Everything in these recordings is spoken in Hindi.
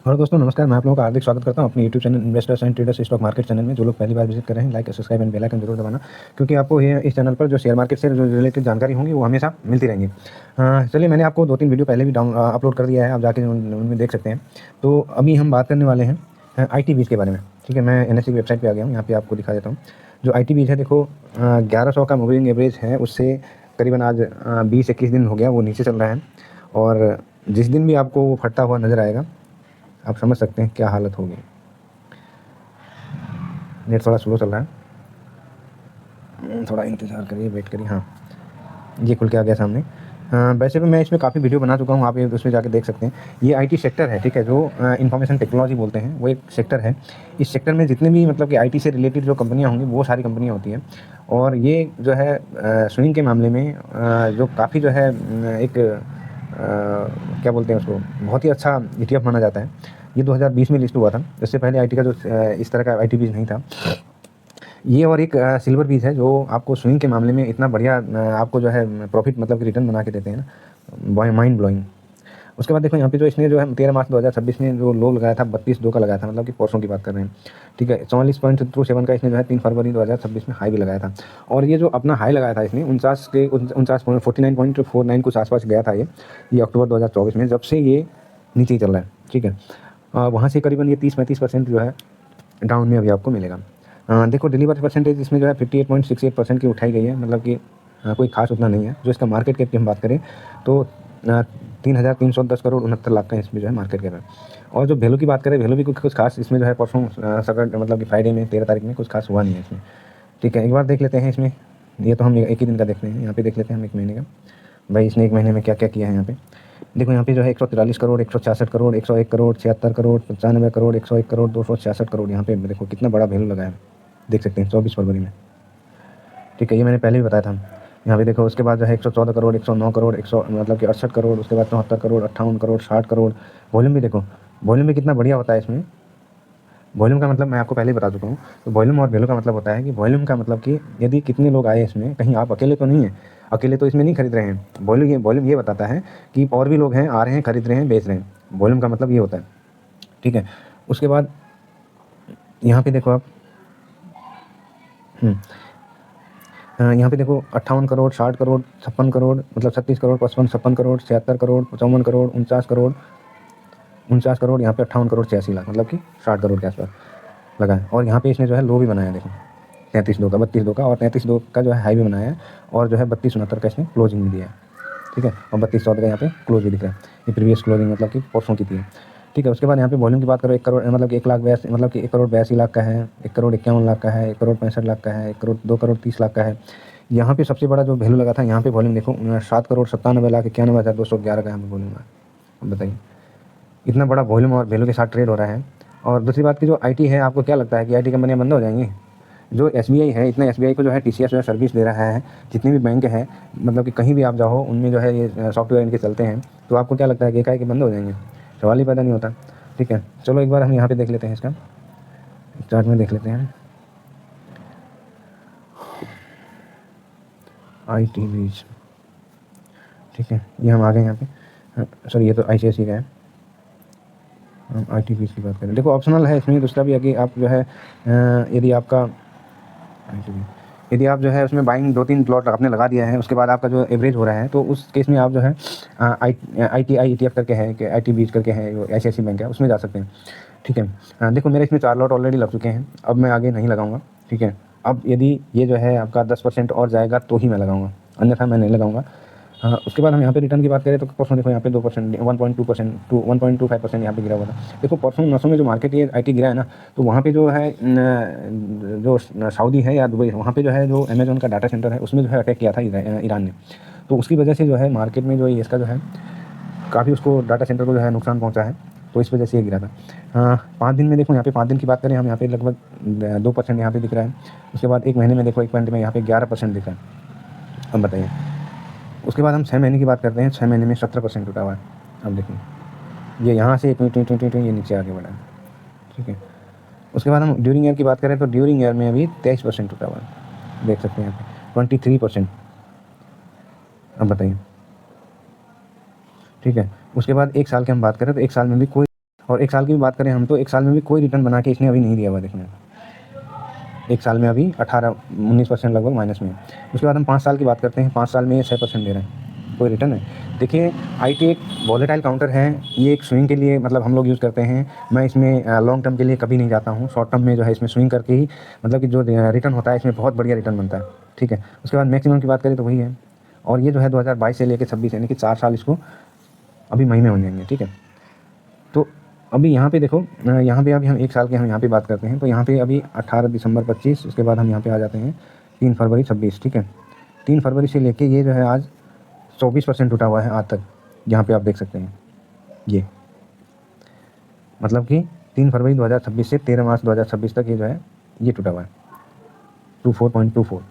और दोस्तों नमस्कार, मैं आप लोगों का हार्दिक स्वागत करता हूं अपने YouTube channel investors and traders stock market channel में। जो लोग पहली बार विजिट कर रहे हैं, like subscribe and bell icon जरूर दबाना, क्योंकि आपको ये इस चैनल पर जो शेयर मार्केट से जो रिलेटेड जानकारी होंगी वो हमेशा मिलती रहेंगी। चलिए, मैंने आपको 2-3 वीडियो पहले भी अपलोड कर दिया है, आप जाके उनमें देख सकते हैं। तो अभी हम बात करने वाले हैं IT बीज के बारे में। ठीक है, मैं NSE की वेबसाइट पर आ गया हूँ, यहाँ पर आपको दिखा देता हूँ। जो IT बीज है, देखो 1100 का मूविंग एवरेज है, उससे करीबन आज 20-21 दिन हो गया वो नीचे चल रहा है। और जिस दिन भी आपको वो फटता हुआ नज़र आएगा, आप समझ सकते हैं क्या हालत होगी। नेट थोड़ा स्लो चल रहा है, थोड़ा इंतज़ार करिए, वेट करिए। हाँ, ये खुल के आ गया सामने। वैसे भी मैं इसमें काफ़ी वीडियो बना चुका हूँ, आप ये उसमें जाके देख सकते हैं। ये IT सेक्टर है, ठीक है, जो इंफॉर्मेशन टेक्नोलॉजी बोलते हैं, वो एक सेक्टर है। इस सेक्टर में जितने भी मतलब कि IT से रिलेटेड जो कंपनियाँ होंगी वो सारी कंपनियाँ होती हैं। और ये जो है स्विंग के मामले में जो काफ़ी जो है एक क्या बोलते हैं उसको, बहुत ही अच्छा ETF माना जाता है। ये 2020 में लिस्ट हुआ था, इससे पहले IT का जो इस तरह का IT बीज नहीं था। ये और एक सिल्वर बीज है जो आपको स्विंग के मामले में इतना बढ़िया आपको जो है प्रॉफिट मतलब कि रिटर्न बना के देते हैं ना, माइंड ब्लोइंग। उसके बाद देखो यहाँ पे जो इसने जो है 13 मार्च 2026 में जो लो लगाया था 32.2 का लगाया था, मतलब कि परसों की बात कर रहे हैं। ठीक है, 44.27 का इसने जो है 3 फरवरी 2026 में हाई भी लगाया था। और ये जो अपना हाई लगाया था इसने 49.49 कुछ आसपास गया था ये अक्टूबर 2024 में, जब से ये नीचे ही चल रहा है। ठीक है, वहाँ से करीबन ये 30-35% जो है डाउन में अभी आपको मिलेगा। देखो डिलीवरी परसेंटेज इसमें जो है 58.68% की उठाई गई है, मतलब कि कोई खास उतना नहीं है। जो इसका मार्केट कैप की हम बात करें तो 3,310 करोड़ 69 लाख का इसमें जो है मार्केट कैप है। और जो वैल्यू की बात करें, वैल्यू भी कुछ खास इसमें जो है परसों सैटरडे मतलब कि फ्राइडे में 13 तारीख में कुछ खास हुआ नहीं है इसमें। ठीक है, एक बार देख लेते हैं इसमें। ये तो हम एक ही दिन का देखते हैं, यहाँ पे देख लेते हैं हम 1 महीने का। भाई इसने 1 महीने में क्या क्या किया है यहाँ पे। देखो यहाँ पे जो है 143 करोड़, 166 करोड़, 101 करोड़, 76 करोड़, 95 करोड़, 101 करोड़, 266 करोड़। यहाँ पे देखो कितना बड़ा वैल्यू लगा है, देख सकते हैं 24 फरवरी में। ठीक है, ये मैंने पहले भी बताया था। यहाँ पे देखो उसके बाद जो है 114 करोड़, 109 करोड़, 100 मतलब कि 68 करोड़, उसके बाद 74 करोड़, 58 करोड़, 60 करोड़। वॉल्यूम भी देखो, वॉल्यूम भी कितना बढ़िया होता है इसमें। वॉल्यूम का मतलब मैं आपको पहले ही बता चुका हूँ। तो वॉल्यूम और वैल्यू का मतलब होता है कि वॉल्यूम का मतलब कि यदि कितने लोग आए इसमें, कहीं आप अकेले तो नहीं हैं, अकेले तो इसमें नहीं खरीद रहे हैं। वॉल्यूम ये बताता है कि और भी लोग हैं, आ रहे हैं, खरीद रहे हैं, बेच रहे हैं। वॉल्यूम का मतलब ये होता है। ठीक है, उसके बाद यहाँ पे देखो आप, यहाँ पे देखो 58 करोड़, 60 करोड़, 56 करोड़, मतलब 36 करोड़, 55, 56 करोड़, 76 करोड़, 54 करोड़, 49 करोड़, यहाँ पे 58 करोड़ 86 लाख, मतलब कि 60 करोड़ के आसपास लगा है। और यहाँ पे इसने जो है लो भी बनाया है, देखो 33.2 का, 32.2 का, और 33.2 का जो है हाई भी बनाया है। और जो है 32.69 का इसने क्लोजिंग भी दिया है। ठीक है, और 32.14 का यहाँ पे क्लोज भी दिख रहा है। ये प्रीवियस क्लोजिंग मतलब कि परसों की थी। ठीक है, उसके बाद यहाँ पे वॉल्यूम की बात करो, 1 करोड़ मतलब कि 1,82,000 मतलब कि 1 करोड़ 82 लाख का है, 1 करोड़ 51 लाख का है, 1 करोड़ 65 लाख का है, 1 करोड़ 2 करोड़ 30 लाख का है। यहाँ पे सबसे बड़ा जो वैल्यू लगा था, यहाँ पे वॉल्यूम देखो 7 करोड़ 97,91,211 का यहाँ पे वॉल्यूम है। अब बताइए, इतना बड़ा वॉल्यूम और वैल्यू के साथ ट्रेड हो रहा है। और दूसरी बात की जो IT है, आपको क्या लगता है कि IT कंपनियाँ बंद हो जाएंगी? जो SBI है, इतना SBI को जो है TCS जो है सर्विस दे रहा है। जितने भी बैंक हैं, मतलब कि कहीं भी आप जाओ उनमें जो है ये सॉफ्टवेयर इनके चलते हैं। तो आपको क्या लगता है कि एकाएक बंद हो जाएंगे? सवाल ही पैदा नहीं होता। ठीक है, चलो एक बार हम यहाँ पे देख लेते हैं, इसका चार्ट में देख लेते हैं। IT बीज, ठीक है, ये हम आ गए यहाँ पे। सॉरी, ये तो ICICI का है। हम IT बीज की बात करें, देखो ऑप्शनल है इसमें दूसरा भी। आगे आप जो है यदि आपका यदि आप जो है उसमें बाइंग 2-3 प्लॉट आपने लगा दिया है, उसके बाद आपका जो एवरेज हो रहा है, तो उस केस में आप जो है ITI ETF करके है कि IT बीज करके है, जो ICICI बैंक है, उसमें जा सकते हैं। ठीक है, देखो मेरे इसमें 4 लॉट ऑलरेडी लग चुके हैं, अब मैं आगे नहीं लगाऊंगा। ठीक है, अब यदि ये जो है आपका 10% और जाएगा तो ही मैं लगाऊंगा, अन्यथा मैं नहीं लगाऊंगा। उसके बाद हम यहाँ पे रिटर्न की बात करें तो परसों देखो यहाँ पे 2%, 1.2% टू 1.25% यहाँ पे गिरा हुआ था। देखो परसों नसों में जो मार्केट ये IT गिरा है ना, तो वहाँ पे जो है जो सऊदी है या दुबई, वहाँ पे जो है जो अमेजोन का डाटा सेंटर है, उसमें जो है अटैक किया था ईरान ने। तो उसकी वजह से जो है मार्केट में जो ये इसका जो है काफ़ी उसको डाटा सेंटर को जो है नुकसान पहुँचा है, तो इस वजह से ये गिरा था। 5 दिन में देखो यहाँ पे 5 दिन की बात करें हम, यहाँ पे लगभग 2% यहाँ पे दिख रहा है। उसके बाद 1 महीने में देखो 1 महीने में यहाँ पे 11% दिख रहा है। अब बताइए, उसके बाद हम 6 महीने की बात करते हैं, 6 महीने में 17% उठा हुआ है। अब देखिए ये यहाँ से ये नीचे आगे बढ़ा है। ठीक है, उसके बाद हम ड्यूरिंग ईयर की बात करें तो ड्यूरिंग ईयर में अभी 23% उठा हुआ है, देख सकते हैं यहाँ पे 23%। अब बताइए, ठीक है, उसके बाद 1 साल की हम बात करें तो 1 साल में भी कोई और 1 साल की भी बात करें हम, तो 1 साल में भी कोई रिटर्न बना के इसने अभी नहीं दिया हुआ देखने। 1 साल में अभी 18-19% लगभग माइनस में है। उसके बाद हम 5 साल की बात करते हैं, 5 साल में ये 6% दे रहे हैं, कोई रिटर्न है। देखिए आईटी एक वॉलेटाइल काउंटर है, ये एक स्विंग के लिए मतलब हम लोग यूज़ करते हैं। मैं इसमें लॉन्ग टर्म के लिए कभी नहीं जाता हूँ, शॉर्ट टर्म में जो है इसमें स्विंग करके ही मतलब कि जो रिटर्न होता है इसमें बहुत बढ़िया रिटर्न बनता है, ठीक है। उसके बाद मैक्सिमम की बात करें तो वही है, और ये जो है 2022 से लेकर 26 यानी कि 4 साल इसको अभी मई में हो जाएंगे, ठीक है। तो अभी यहाँ पे देखो, यहाँ पे अभी हम 1 साल के हम यहाँ पे बात करते हैं, तो यहाँ पे अभी 18 दिसंबर 25, उसके बाद हम यहाँ पे आ जाते हैं 3 फरवरी 26, ठीक है। 3 फरवरी से लेके ये जो है आज 24% उठा हुआ है आज तक, यहाँ पे आप देख सकते हैं। ये मतलब कि 3 फरवरी 2026 से 13 मार्च 2026 तक ये जो है ये टूटा हुआ है 24.24।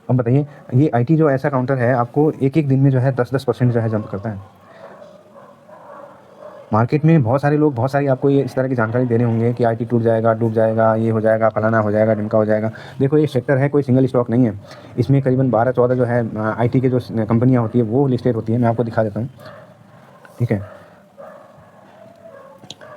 अब बताइए, ये आईटी जो ऐसा काउंटर है आपको एक एक दिन में जो है 10-10% जो है जंप करता है। मार्केट में बहुत सारे लोग बहुत सारी आपको ये इस तरह की जानकारी दे रहे होंगे कि आईटी टूट जाएगा, डूब जाएगा, ये हो जाएगा, फलाना हो जाएगा, ढिमका हो जाएगा। देखो ये सेक्टर है, कोई सिंगल स्टॉक नहीं है। इसमें करीबन 12-14 जो है आईटी के जो कंपनियां होती है वो लिस्टेड होती है। मैं आपको दिखा देता हूँ, ठीक है।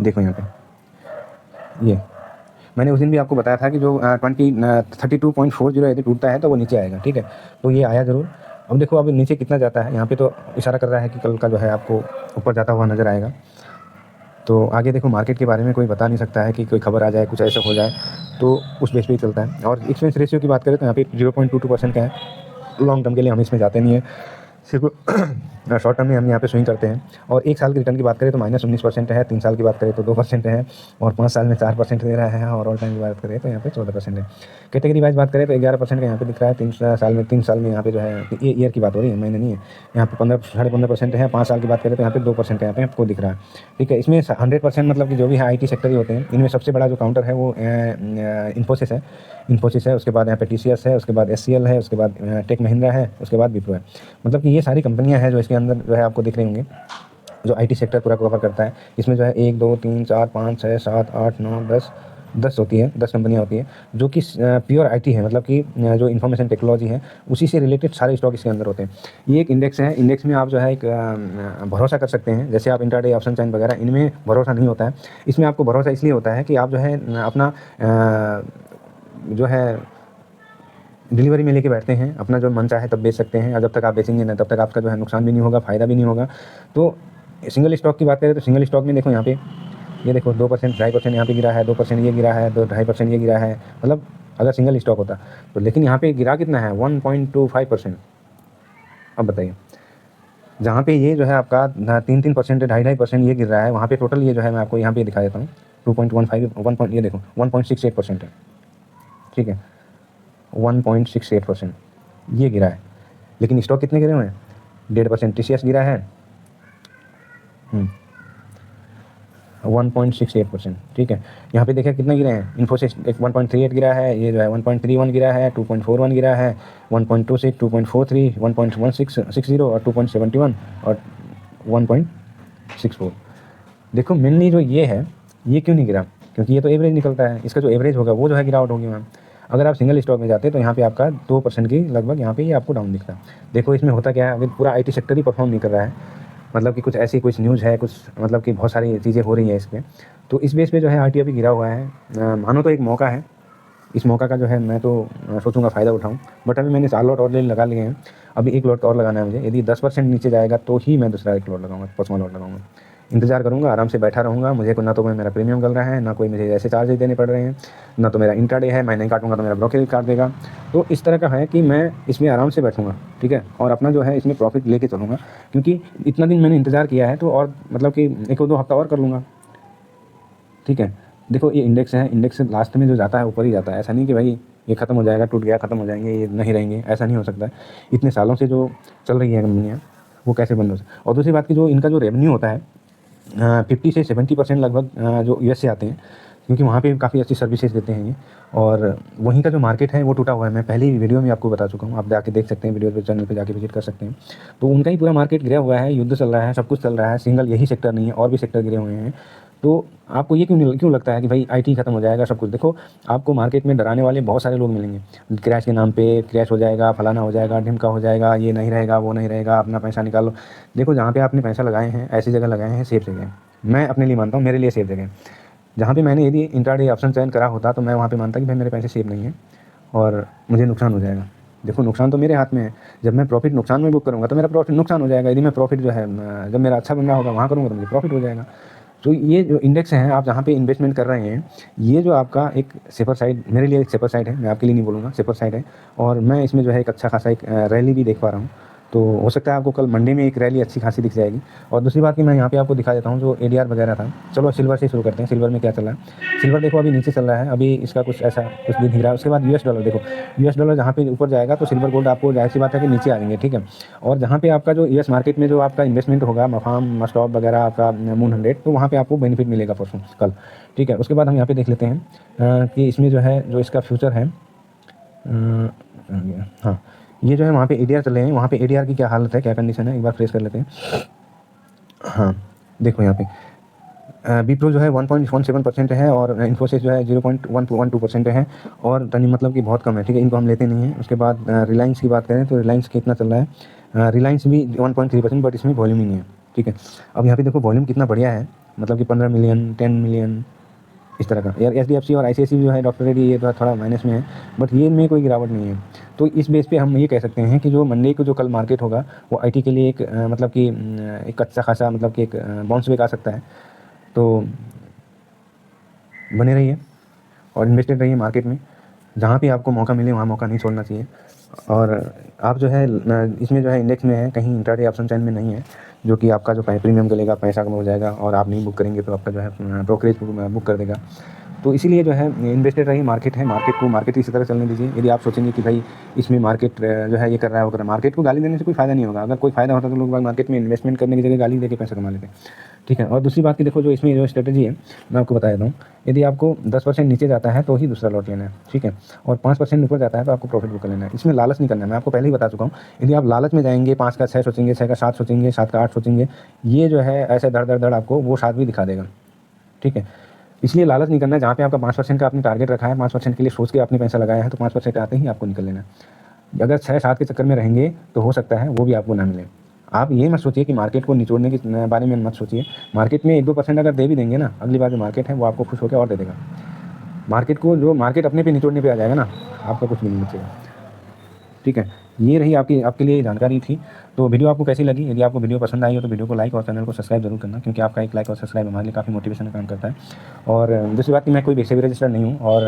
देखो यहाँ पे ये मैंने उस दिन भी आपको बताया था कि जो 32.40 यदि टूटता है तो वो नीचे आएगा, ठीक है। तो ये आया ज़रूर। अब देखो अब नीचे कितना जाता है, यहाँ पे तो इशारा कर रहा है कि कल का जो है आपको ऊपर जाता हुआ नज़र आएगा। तो आगे देखो मार्केट के बारे में कोई बता नहीं सकता है कि कोई खबर आ जाए, कुछ ऐसा हो जाए, तो उस बेस पे ही चलता है। और एक्सपेंस रेशियो की बात करें तो यहाँ पे 0.22% का है। लॉन्ग टर्म के लिए हम इसमें जाते नहीं है, सिर्फ शॉर्ट टर्म में हम यहाँ पे स्विंग करते हैं। और 1 साल की रिटर्न की बात करें तो -19% है, 3 साल की बात करें तो 2% है, और 5 साल में 4% दे रहा है, और ऑल टाइम की बात करें तो यहाँ पे 14% है। कैटेगरी वाइज बात करें तो 11% का यहाँ पे दिख रहा है। 3 साल में यहाँ पे जो है ये ईयर की बात हो रही है, महीने नहीं है। यहाँ पे 15-15.5% है। 5 साल की बात करें तो यहाँ पे 2% यहाँ पे आपको दिख रहा है, ठीक है। इसमें 100% मतलब कि जो भी है आईटी सेक्टर ही होते हैं। इनमें सबसे बड़ा जो काउंटर है वो इन्फोसिस है, उसके बाद यहाँ पे टीसीएस है, उसके बाद एचसीएल है, उसके बाद टेक महिंद्रा है, उसके बाद विप्रो है। मतलब कि ये सारी कंपनियां हैं जो इसके अंदर जो है आपको दिख रही होंगी, जो आईटी सेक्टर पूरा कवर करता है। इसमें जो है 1 2 3 4 5 6 7 8 9 10 होती है, 10 कंपनियां होती है जो कि प्योर आईटी है, मतलब कि जो इन्फॉर्मेशन टेक्नोलॉजी है उसी से रिलेटेड सारे स्टॉक इसके अंदर होते हैं। ये एक इंडेक्स है, इंडेक्स में आप जो है एक भरोसा कर सकते हैं। जैसे आप इंट्राडे ऑप्शन चैन वगैरह इनमें भरोसा नहीं होता है, इसमें आपको भरोसा इसलिए होता है कि आप जो है अपना जो है डिलीवरी में लेके बैठते हैं, अपना जो मन चाहे तब बेच सकते हैं, और जब तक आप बेचेंगे ना तब तक आपका जो है नुकसान भी नहीं होगा, फ़ायदा भी नहीं होगा। तो सिंगल स्टॉक की बात करें तो सिंगल स्टॉक में देखो यहाँ पे ये देखो 2%, 2.5% यहाँ पे गिरा है, 2% ये गिरा है, 2-2.5% ये गिरा है। मतलब अगर सिंगल स्टॉक होता तो, लेकिन यहाँ पे गिरा कितना है 1.25%। अब बताइए, जहाँ पे ये जो है आपका 3-3%, 2.5-2.5% ये गिर रहा है, वहाँ पे टोटल ये जो है मैं आपको यहाँ पे दिखा देता हूँ 2.15 ये देखो 1.68% है, ठीक है। 1.68% ये गिरा है, लेकिन स्टॉक कितने गिरे हुए हैं 1.5%। टीसीएस गिरा है 1.68%, ठीक है। यहाँ पे देखिए कितना गिरे हैं, इन्फोसिस 1.38 गिरा है, ये जो है 1.31 गिरा है, 2.41 गिरा है, 1.26, 2.43, 1.1660 और 2.71 और 1.64। देखो मेनली जो ये है ये क्यों नहीं गिरा, क्योंकि ये तो एवरेज निकलता है, इसका जो एवरेज होगा वो जो है गिरावट होगी मैम। अगर आप सिंगल स्टॉक में जाते तो यहाँ पे आपका 2% की लगभग यहाँ पे ये आपको डाउन दिखता है। देखो इसमें होता क्या है, अभी पूरा आईटी सेक्टर ही परफॉर्म नहीं कर रहा है, मतलब कि कुछ ऐसी कुछ न्यूज़ है, कुछ मतलब कि बहुत सारी चीज़ें हो रही हैं इसमें, तो इस बेस पे जो है आईटी अभी गिरा हुआ है। मानो तो एक मौका है, इस मौका का जो है मैं तो सोचूंगा फ़ायदा उठाऊं, बट अभी मैंने 4 लॉट और लगा लिए हैं, अभी 1 लॉट और लगाना है मुझे। यदि 10% नीचे जाएगा तो ही मैं दूसरा 1 लॉट लगाऊंगा, 5वां लॉट लगाऊंगा। इंतज़ार करूंगा, आराम से बैठा रहूँगा। मुझे ना तो मेरा प्रीमियम चल रहा है, ना कोई मुझे ऐसे चार्जेस देने पड़ रहे हैं, ना तो मेरा इंट्राडे है, मैं नहीं काटूंगा तो मेरा ब्रोकर काट देगा। तो इस तरह का है कि मैं इसमें आराम से बैठूंगा, ठीक है, और अपना जो है इसमें प्रॉफिट लेके चलूँगा, क्योंकि इतना दिन मैंने इंतज़ार किया है तो और मतलब कि 1-2 हफ्ता और कर लूँगा, ठीक है। देखो ये इंडेक्स है, इंडेक्स लास्ट में जो जाता है ऊपर ही जाता है, ऐसा नहीं कि भाई ये ख़त्म हो जाएगा, टूट गया, ख़त्म हो जाएंगे, ये नहीं रहेंगे, ऐसा नहीं हो सकता है। इतने सालों से जो चल रही है कंपनियाँ वो कैसे बंद हो सकती। और दूसरी बात की जो इनका जो रेवेन्यू होता है 50 से 70% लगभग जो यूएस से आते हैं, क्योंकि वहाँ पे काफ़ी अच्छी सर्विसेज देते हैं ये, और वहीं का जो मार्केट है वो टूटा हुआ है। मैं पहले ही वीडियो में आपको बता चुका हूँ, आप जाके देख सकते हैं, वीडियो पे चैनल पे जाके विजिट कर सकते हैं। तो उनका ही पूरा मार्केट गिरा हुआ है, युद्ध चल रहा है, सब कुछ चल रहा है, सिंगल यही सेक्टर नहीं है, और भी सेक्टर गिरे हुए हैं। तो आपको ये क्यों लगता है कि भाई आईटी खत्म हो जाएगा सब कुछ। देखो आपको मार्केट में डराने वाले बहुत सारे लोग मिलेंगे, क्रैश के नाम पे, क्रैश हो जाएगा, फलाना हो जाएगा, ढिमका हो जाएगा, ये नहीं रहेगा, वो नहीं रहेगा, अपना पैसा निकालो। देखो जहाँ पे आपने पैसा लगाए हैं ऐसी जगह लगाए हैं, सेफ जगह, मैं अपने लिए मानता हूँ मेरे लिए सेफ जगह है। जहाँ पे मैंने यदि इंट्राडे ऑप्शन चयन करा होता तो मैं वहाँ पे मानता कि भाई मेरे पैसे सेफ नहीं है और मुझे नुकसान हो जाएगा। देखो नुकसान तो मेरे हाथ में है, जब मैं प्रॉफिट नुकसान में बुक करूँगा तो मेरा प्रॉफिट नुकसान हो जाएगा, यदि मैं प्रॉफिट जो है जब मेरा अच्छा बन रहा होगा वहाँ करूँगा तो मुझे प्रॉफिट हो जाएगा। तो ये जो इंडेक्स हैं आप जहाँ पे इन्वेस्टमेंट कर रहे हैं, ये जो आपका एक सेफर साइड, मेरे लिए एक सेफर साइड है, मैं आपके लिए नहीं बोलूँगा, सेफर साइड है। और मैं इसमें जो है एक अच्छा खासा एक रैली भी देख पा रहा हूँ। तो हो सकता है आपको कल मंडे में एक रैली अच्छी खासी दिख जाएगी। और दूसरी बात कि मैं यहाँ पे आपको दिखा देता हूँ जो एडीआर वगैरह था। चलो सिल्वर से शुरू करते हैं, सिल्वर में क्या चल रहा है। सिल्वर देखो अभी नीचे चल रहा है, अभी इसका कुछ ऐसा कुछ भी दिख रहा है। उसके बाद यूएस डॉलर देखो, यूएस डॉलर जहाँ पे ऊपर जाएगा तो सिल्वर गोल्ड आपको जाहिर सी बात है कि नीचे आएंगे, ठीक है। और जहाँ पे आपका जो यूएस मार्केट में जो आपका इन्वेस्टमेंट होगा, मफाम मस्टॉप वगैरह आपका मून 100, तो वहाँ पे आपको बेनिफिट मिलेगा परसों कल, ठीक है। उसके बाद हम यहाँ पे देख लेते हैं कि इसमें जो है जो इसका फ्यूचर है, हाँ ये जो है वहाँ पे एडीआर चल रहे हैं, वहाँ पे एडीआर की क्या हालत है, क्या कंडीशन है, एक बार फ्रेश कर लेते हैं। हाँ देखो यहाँ पे विप्रो जो है 1.17% है और इन्फोसिस जो है 0.112% है और टर्निंग मतलब कि बहुत कम है, ठीक है, इनको हम लेते नहीं हैं। उसके बाद रिलायंस की बात करें तो रिलायंस कितना चल रहा है, रिलायंस भी 1.3%, बट इसमें वॉल्यूम ही नहीं है, ठीक है। अब यहाँ पे देखो वॉल्यूम कितना बढ़िया है, मतलब कि 15 मिलियन 10 मिलियन इस तरह का। यार एचडीएफसी और आईसीआईसी जो है डॉक्टर रेड्डी ये तो थोड़ा माइनस में है, बट ये में कोई गिरावट नहीं है। तो इस बेस पे हम ये कह सकते हैं कि जो मंडे को जो कल मार्केट होगा वो आईटी के लिए एक मतलब कि एक अच्छा खासा मतलब कि एक बाउंस बैक आ सकता है। तो बने रहिए और इन्वेस्टेड रहिए मार्केट में, जहाँ भी आपको मौका मिले वहाँ मौका नहीं छोड़ना चाहिए। और आप जो है इसमें जो है इंडेक्स में है, कहीं इंट्राडे ऑप्शन चैन में नहीं है, जो कि आपका जो प्रीमियम चलेगा पैसा कम हो जाएगा और आप नहीं बुक करेंगे तो आपका जो है ब्रोकरेज बुक कर देगा। तो इसीलिए जो है इन्वेस्टेड रहिए, मार्केट है, मार्केट को मार्केट इसी तरह चलने दीजिए। यदि आप सोचेंगे कि भाई इसमें मार्केट जो है ये कर रहा है वो कर रहा है, मार्केट को गाली देने से कोई फ़ायदा नहीं होगा। अगर कोई फ़ायदा होता तो लोग मार्केट में इन्वेस्टमेंट करने की जगह गाली देके पैसा कमा लेते, ठीक है। और दूसरी बात की देखो जो इसमें जो स्ट्रेटजी है मैं आपको बता देता हूँ, यदि आपको 10% नीचे जाता है तो ही दूसरा लॉट लेना है, ठीक है, और 5% ऊपर जाता है तो आपको प्रॉफिट बुक कर लेना है। इसमें लालच नहीं करना है, मैं आपको पहले ही बता चुका हूँ। यदि आप लालच में जाएंगे, 5 का 6 सोचेंगे, 6 का 7 सोचेंगे, 7 का 8 सोचेंगे, ये जो है ऐसे धड़ धड़ धड़ आपको वो 7 भी दिखा देगा, ठीक है। इसलिए लालच नहीं करना है। जहाँ पे आपका 5% का आपने टारगेट रखा है, 5% के लिए सोच के आपने पैसा लगाया है, तो 5% आते ही आपको निकल लेना है। अगर 6-7 के चक्कर में रहेंगे तो हो सकता है वो भी आपको ना मिले। आप ये मत सोचिए कि मार्केट को निचोड़ने के बारे में मत सोचिए। मार्केट में 1-2% अगर दे भी देंगे ना, अगली बार जो मार्केट है वो आपको खुश होकर और दे देगा। मार्केट को जो मार्केट अपने पे निचोड़ने पे आ जाएगा ना, आपका कुछ भी नहीं बचेगा, ठीक है। ये रही आपके लिए जानकारी थी। तो वीडियो आपको कैसी लगी? यदि आपको वीडियो पसंद आई हो तो वीडियो को लाइक और चैनल को सब्सक्राइब जरूर करना, क्योंकि आपका एक लाइक और सब्सक्राइब हमारे लिए काफ़ी मोटिवेशन का काम करता है। और दूसरी बात कि मैं कोई वैसे भी रजिस्टर्ड नहीं हूँ और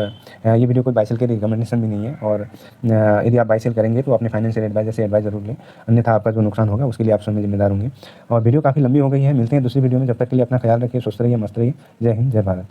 ये वीडियो कोई बाई सेल के रिकमेंडेशन भी नहीं है। और यदि आप बाई सेल करेंगे तो अपने फाइनेंशियल एडवाइजर से एडवाइस जरूर लें, अन्यथा आपका जो नुकसान होगा उसके लिए आप स्वयं जिम्मेदार होंगे। और वीडियो काफ़ी लंबी हो गई है, मिलते हैं दूसरी वीडियो में। जब तक के लिए अपना ख्याल रखिए, स्वस्थ रहिए, मस्त रहिए। जय हिंद, जय भारत।